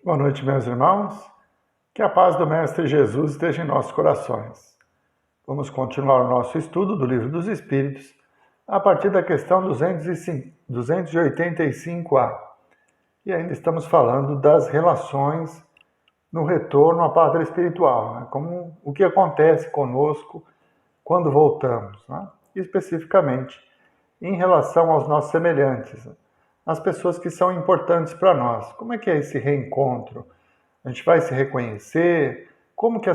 Boa noite, meus irmãos. Que a paz do Mestre Jesus esteja em nossos corações. Vamos continuar o nosso estudo do Livro dos Espíritos a partir da questão 285A. E ainda estamos falando das relações no retorno à pátria espiritual, né? Como o que acontece conosco quando voltamos, né? Especificamente em relação aos nossos semelhantes, as pessoas que são importantes para nós. Como é que é esse reencontro? A gente vai se reconhecer? Como que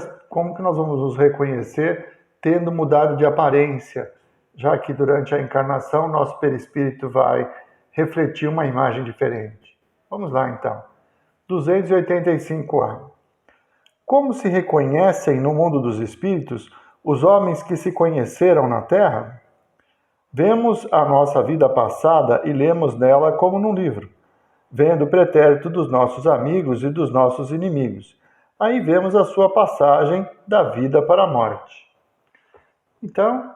nós vamos nos reconhecer tendo mudado de aparência, já que durante a encarnação nosso perispírito vai refletir uma imagem diferente? Vamos lá então. 285A. Como se reconhecem no mundo dos espíritos os homens que se conheceram na Terra? Vemos a nossa vida passada e lemos nela como num livro, vendo o pretérito dos nossos amigos e dos nossos inimigos. Aí vemos a sua passagem da vida para a morte. Então,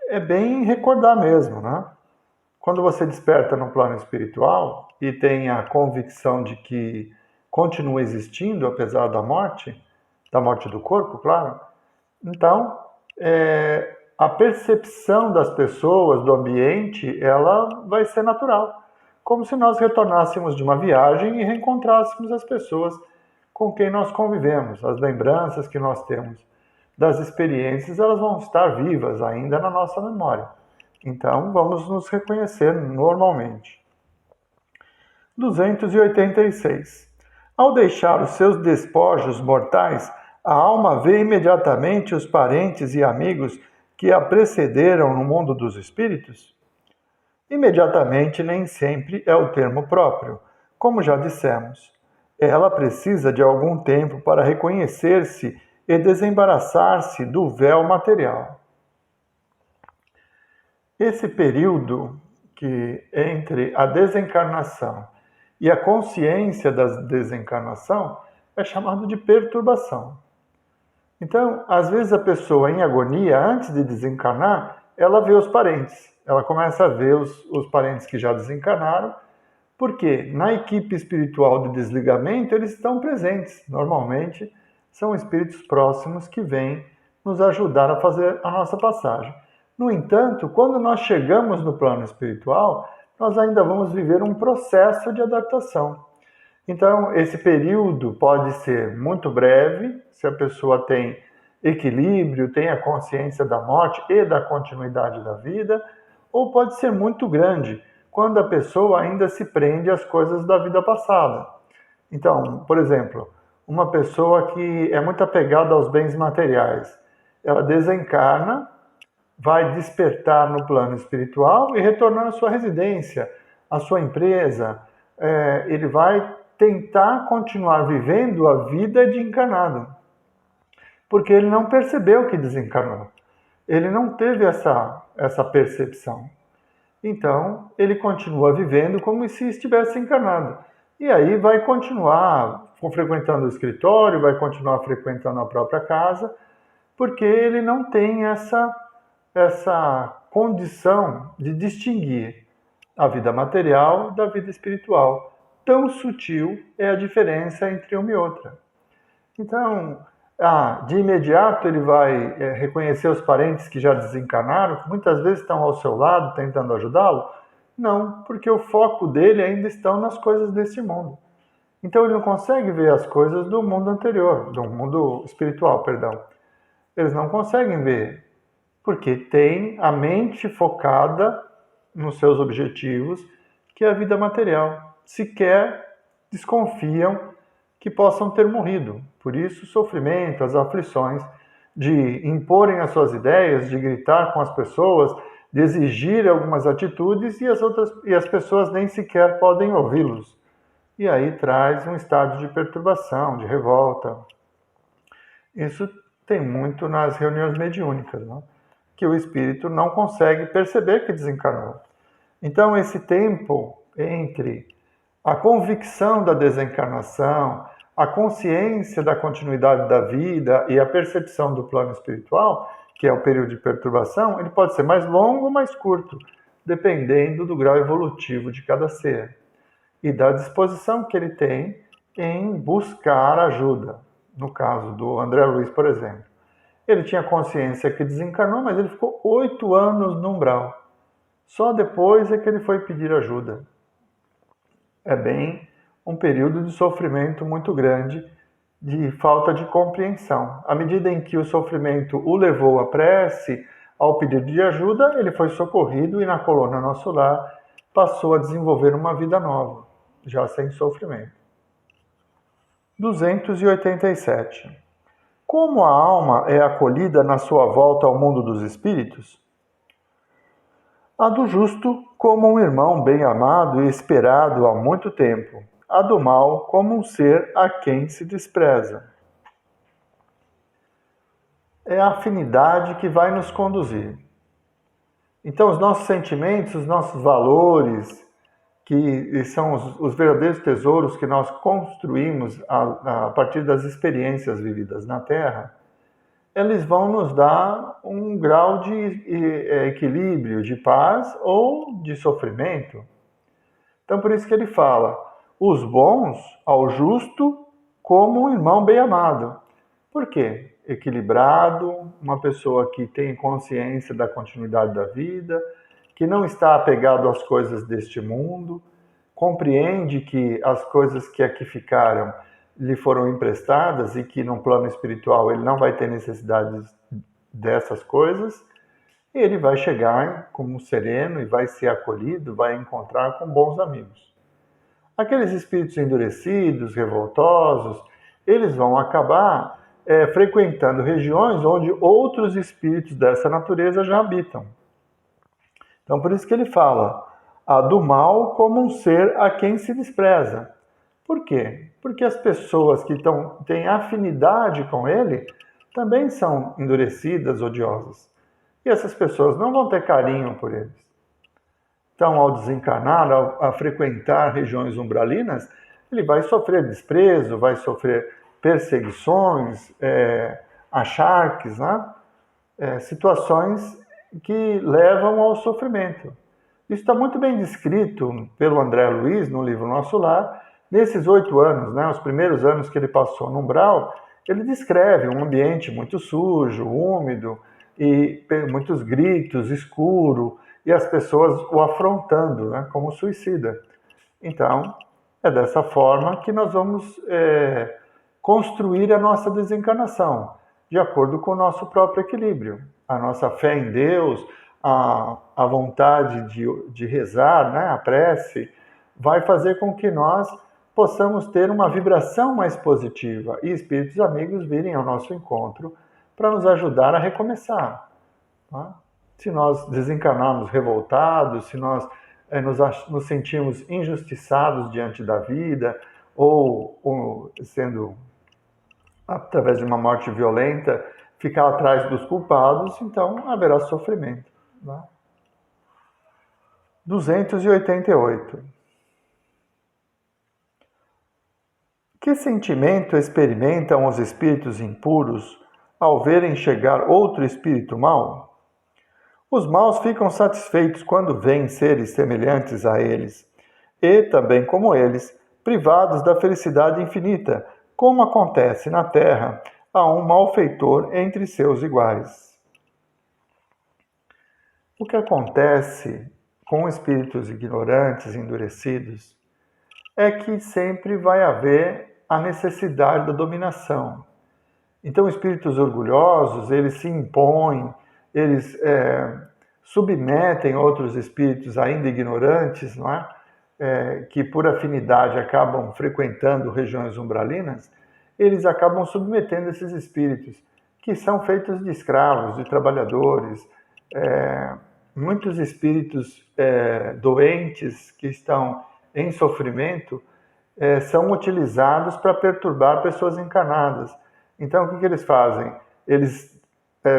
é bem recordar mesmo, né? Quando você desperta no plano espiritual e tem a convicção de que continua existindo apesar da morte do corpo, claro, então, a percepção das pessoas, do ambiente, ela vai ser natural. Como se nós retornássemos de uma viagem e reencontrássemos as pessoas com quem nós convivemos. As lembranças que nós temos das experiências, elas vão estar vivas ainda na nossa memória. Então, vamos nos reconhecer normalmente. 286. Ao deixar os seus despojos mortais, a alma vê imediatamente os parentes e amigos que a precederam no mundo dos espíritos? Imediatamente nem sempre é o termo próprio. Como já dissemos, ela precisa de algum tempo para reconhecer-se e desembaraçar-se do véu material. Esse período que entre a desencarnação e a consciência da desencarnação é chamado de perturbação. Então, às vezes a pessoa em agonia, antes de desencarnar, ela vê os parentes. Ela começa a ver os parentes que já desencarnaram, porque na equipe espiritual de desligamento eles estão presentes. Normalmente são espíritos próximos que vêm nos ajudar a fazer a nossa passagem. No entanto, quando nós chegamos no plano espiritual, nós ainda vamos viver um processo de adaptação. Então, esse período pode ser muito breve, se a pessoa tem equilíbrio, tem a consciência da morte e da continuidade da vida, ou pode ser muito grande, quando a pessoa ainda se prende às coisas da vida passada. Então, por exemplo, uma pessoa que é muito apegada aos bens materiais, ela desencarna, vai despertar no plano espiritual e retornar à sua residência, à sua empresa. Ele vai tentar continuar vivendo a vida de encarnado, porque ele não percebeu que desencarnou. Ele não teve essa percepção. Então, ele continua vivendo como se estivesse encarnado. E aí vai continuar frequentando o escritório, vai continuar frequentando a própria casa, porque ele não tem essa condição de distinguir a vida material da vida espiritual. Tão sutil é a diferença entre uma e outra. Então, de imediato ele vai reconhecer os parentes que já desencarnaram, que muitas vezes estão ao seu lado tentando ajudá-lo? Não, porque o foco dele ainda estão nas coisas deste mundo. Então ele não consegue ver as coisas do mundo anterior, do mundo espiritual, perdão. Eles não conseguem ver, porque tem a mente focada nos seus objetivos, que é a vida material. Sequer desconfiam que possam ter morrido. Por isso, o sofrimento, as aflições de imporem as suas ideias, de gritar com as pessoas, de exigir algumas atitudes e as pessoas nem sequer podem ouvi-los. E aí traz um estado de perturbação, de revolta. Isso tem muito nas reuniões mediúnicas, né? Que o espírito não consegue perceber que desencarnou. Então, esse tempo entre a convicção da desencarnação, a consciência da continuidade da vida e a percepção do plano espiritual, que é o período de perturbação, ele pode ser mais longo ou mais curto, dependendo do grau evolutivo de cada ser e da disposição que ele tem em buscar ajuda. No caso do André Luiz, por exemplo. Ele tinha consciência que desencarnou, mas ele ficou 8 anos no umbral. Só depois é que ele foi pedir ajuda. É bem um período de sofrimento muito grande, de falta de compreensão. À medida em que o sofrimento o levou à prece, ao pedido de ajuda, ele foi socorrido e na colônia Nosso Lar passou a desenvolver uma vida nova, já sem sofrimento. 287. Como a alma é acolhida na sua volta ao mundo dos espíritos? A do justo como um irmão bem amado e esperado há muito tempo, a do mal como um ser a quem se despreza. É a afinidade que vai nos conduzir. Então, os nossos sentimentos, os nossos valores, que são os verdadeiros tesouros que nós construímos a partir das experiências vividas na Terra, eles vão nos dar um grau de equilíbrio, de paz ou de sofrimento. Então, por isso que ele fala, os bons ao justo como um irmão bem amado. Por quê? Equilibrado, uma pessoa que tem consciência da continuidade da vida, que não está apegado às coisas deste mundo, compreende que as coisas que aqui ficaram lhe foram emprestadas e que no plano espiritual ele não vai ter necessidade dessas coisas, e ele vai chegar como sereno e vai ser acolhido, vai encontrar com bons amigos. Aqueles espíritos endurecidos, revoltosos, eles vão acabar frequentando regiões onde outros espíritos dessa natureza já habitam. Então, por isso que ele fala, a do mal como um ser a quem se despreza. Por quê? Porque as pessoas que têm afinidade com ele também são endurecidas, odiosas. E essas pessoas não vão ter carinho por eles. Então, ao desencarnar, ao frequentar regiões umbralinas, ele vai sofrer desprezo, vai sofrer perseguições, achaques, né? Situações que levam ao sofrimento. Isso está muito bem descrito pelo André Luiz no livro Nosso Lar. Nesses 8 anos, né, os primeiros anos que ele passou no umbral, ele descreve um ambiente muito sujo, úmido, e muitos gritos, escuro, e as pessoas o afrontando, né, como suicida. Então, é dessa forma que nós vamos construir a nossa desencarnação, de acordo com o nosso próprio equilíbrio. A nossa fé em Deus, a vontade de rezar, né, a prece, vai fazer com que nós possamos ter uma vibração mais positiva e espíritos amigos virem ao nosso encontro para nos ajudar a recomeçar. Tá? Se nós desencarnarmos revoltados, se nós nos sentimos injustiçados diante da vida, ou sendo, através de uma morte violenta, ficar atrás dos culpados, então haverá sofrimento. Tá? 288. Que sentimento experimentam os espíritos impuros ao verem chegar outro espírito mau? Os maus ficam satisfeitos quando veem seres semelhantes a eles, e, também como eles, privados da felicidade infinita, como acontece na Terra a um malfeitor entre seus iguais. O que acontece com espíritos ignorantes, endurecidos, é que sempre vai haver a necessidade da dominação. Então, espíritos orgulhosos, eles se impõem, eles submetem outros espíritos ainda ignorantes, não é? Que por afinidade acabam frequentando regiões umbralinas, eles acabam submetendo esses espíritos, que são feitos de escravos, de trabalhadores. Muitos espíritos doentes que estão em sofrimento são utilizados para perturbar pessoas encarnadas. Então, o que eles fazem? Eles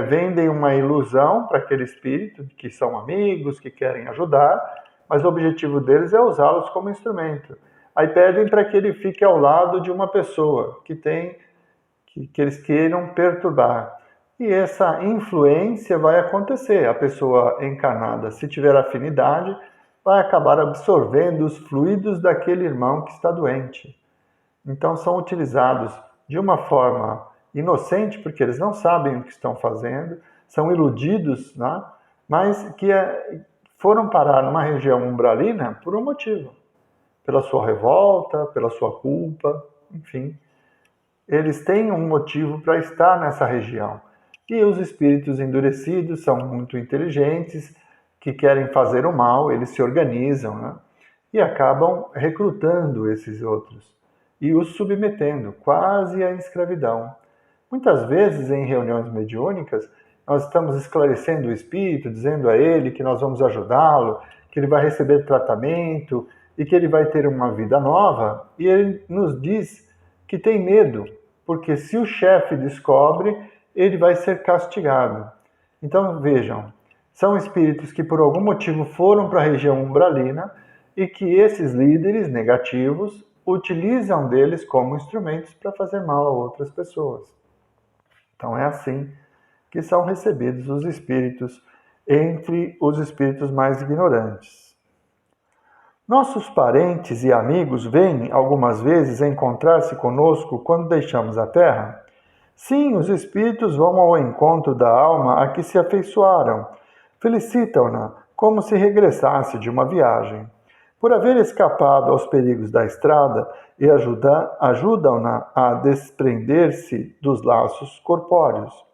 vendem uma ilusão para aquele espírito, que são amigos, que querem ajudar, mas o objetivo deles é usá-los como instrumento. Aí pedem para que ele fique ao lado de uma pessoa que eles queiram perturbar. E essa influência vai acontecer. A pessoa encarnada, se tiver afinidade, vai acabar absorvendo os fluidos daquele irmão que está doente. Então são utilizados de uma forma inocente, porque eles não sabem o que estão fazendo, são iludidos, né? Mas que foram parar numa região umbralina por um motivo. Pela sua revolta, pela sua culpa, enfim. Eles têm um motivo para estar nessa região. E os espíritos endurecidos são muito inteligentes, que querem fazer o mal, eles se organizam, né? E acabam recrutando esses outros e os submetendo quase à escravidão. Muitas vezes, em reuniões mediúnicas, nós estamos esclarecendo o espírito, dizendo a ele que nós vamos ajudá-lo, que ele vai receber tratamento e que ele vai ter uma vida nova, e ele nos diz que tem medo, porque se o chefe descobre, ele vai ser castigado. Então, vejam, são espíritos que por algum motivo foram para a região umbralina e que esses líderes negativos utilizam deles como instrumentos para fazer mal a outras pessoas. Então é assim que são recebidos os espíritos entre os espíritos mais ignorantes. Nossos parentes e amigos vêm algumas vezes encontrar-se conosco quando deixamos a Terra? Sim, os espíritos vão ao encontro da alma a que se afeiçoaram, felicitam-na como se regressasse de uma viagem. Por haver escapado aos perigos da estrada e ajudam-na a desprender-se dos laços corpóreos.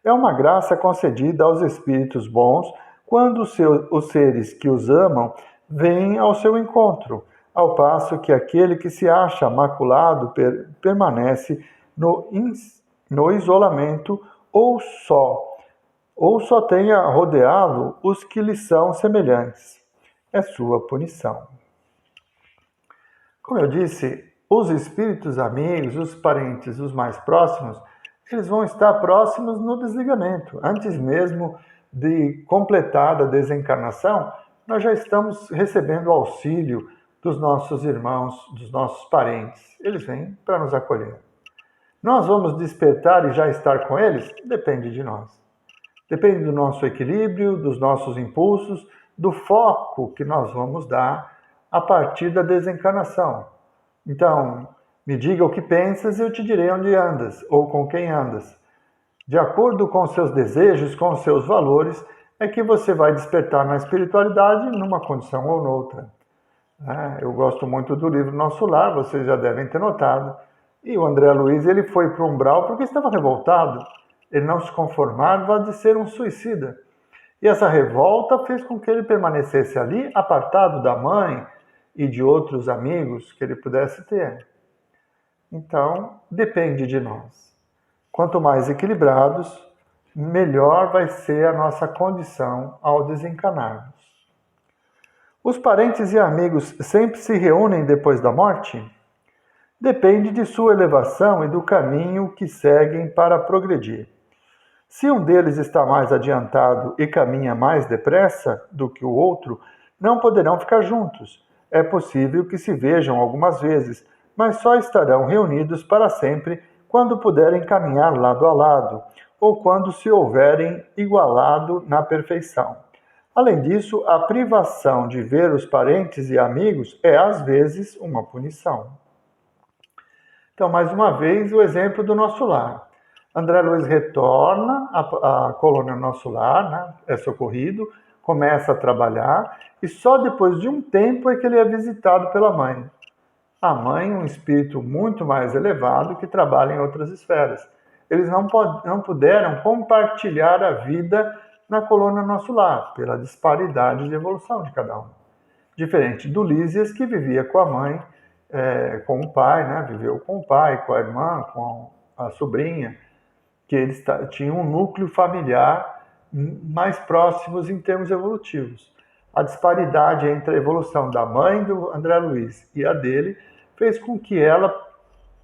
É uma graça concedida aos espíritos bons quando os seres que os amam vêm ao seu encontro, ao passo que aquele que se acha maculado permanece no isolamento ou só tem a rodeá-lo os que lhe são semelhantes. É sua punição. Como eu disse, os espíritos amigos, os parentes, os mais próximos, eles vão estar próximos no desligamento. Antes mesmo de completada a desencarnação, nós já estamos recebendo o auxílio dos nossos irmãos, dos nossos parentes. Eles vêm para nos acolher. Nós vamos despertar e já estar com eles? Depende de nós. Depende do nosso equilíbrio, dos nossos impulsos, do foco que nós vamos dar a partir da desencarnação. Então, me diga o que pensas e eu te direi onde andas ou com quem andas. De acordo com os seus desejos, com os seus valores, é que você vai despertar na espiritualidade numa condição ou noutra. Eu gosto muito do livro Nosso Lar, vocês já devem ter notado. E o André Luiz, ele foi para o umbral porque estava revoltado. Ele não se conformava de ser um suicida. E essa revolta fez com que ele permanecesse ali, apartado da mãe e de outros amigos que ele pudesse ter. Então, depende de nós. Quanto mais equilibrados, melhor vai ser a nossa condição ao desencarnarmos. Os parentes e amigos sempre se reúnem depois da morte? Depende de sua elevação e do caminho que seguem para progredir. Se um deles está mais adiantado e caminha mais depressa do que o outro, não poderão ficar juntos. É possível que se vejam algumas vezes, mas só estarão reunidos para sempre quando puderem caminhar lado a lado, ou quando se houverem igualado na perfeição. Além disso, a privação de ver os parentes e amigos é às vezes uma punição. Então, mais uma vez, o exemplo do Nosso Lar. André Luiz retorna à colônia Nosso Lar, né? É socorrido, começa a trabalhar e só depois de um tempo é que ele é visitado pela mãe. A mãe, um espírito muito mais elevado que trabalha em outras esferas. Eles não puderam compartilhar a vida na colônia Nosso Lar, pela disparidade de evolução de cada um. Diferente do Lísias, que vivia com a mãe, com o pai, né? Viveu com o pai, com a irmã, com a sobrinha, que eles tinham um núcleo familiar mais próximos em termos evolutivos. A disparidade entre a evolução da mãe do André Luiz e a dele fez com que ela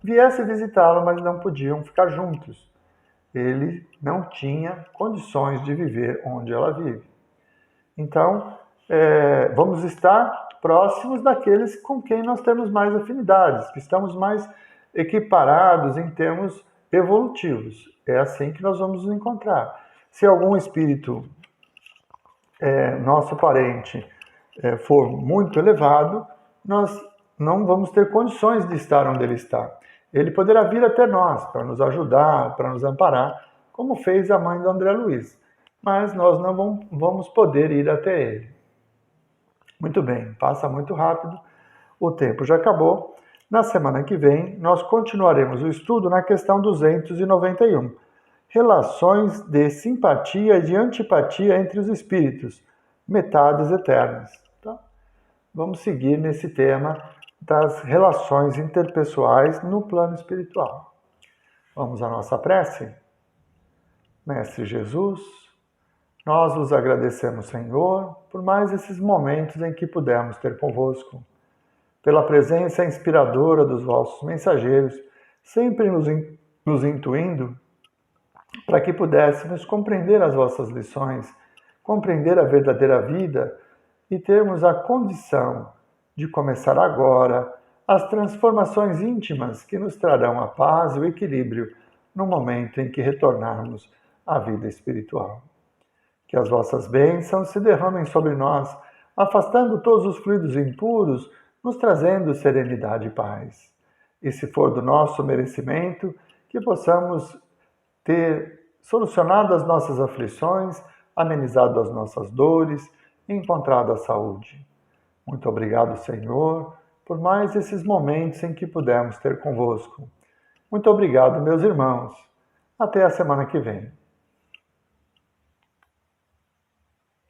viesse visitá-lo, mas não podiam ficar juntos. Ele não tinha condições de viver onde ela vive. Então, vamos estar próximos daqueles com quem nós temos mais afinidades, que estamos mais equiparados em termos evolutivos. É assim que nós vamos nos encontrar. Se algum espírito, nosso parente, for muito elevado, nós não vamos ter condições de estar onde Ele está. Ele poderá vir até nós para nos ajudar, para nos amparar, como fez a mãe do André Luiz, mas nós não vamos poder ir até Ele. Muito bem, passa muito rápido, o tempo já acabou. Na semana que vem, nós continuaremos o estudo na questão 291, relações de simpatia e de antipatia entre os espíritos, metades eternas. Então, vamos seguir nesse tema das relações interpessoais no plano espiritual. Vamos à nossa prece? Mestre Jesus, nós vos agradecemos, Senhor, por mais esses momentos em que pudemos ter convosco, pela presença inspiradora dos vossos mensageiros, sempre nos intuindo para que pudéssemos compreender as vossas lições, compreender a verdadeira vida e termos a condição de começar agora as transformações íntimas que nos trarão a paz e o equilíbrio no momento em que retornarmos à vida espiritual. Que as vossas bênçãos se derramem sobre nós, afastando todos os fluidos impuros, nos trazendo serenidade e paz. E se for do nosso merecimento, que possamos ter solucionado as nossas aflições, amenizado as nossas dores e encontrado a saúde. Muito obrigado, Senhor, por mais esses momentos em que pudemos ter convosco. Muito obrigado, meus irmãos. Até a semana que vem.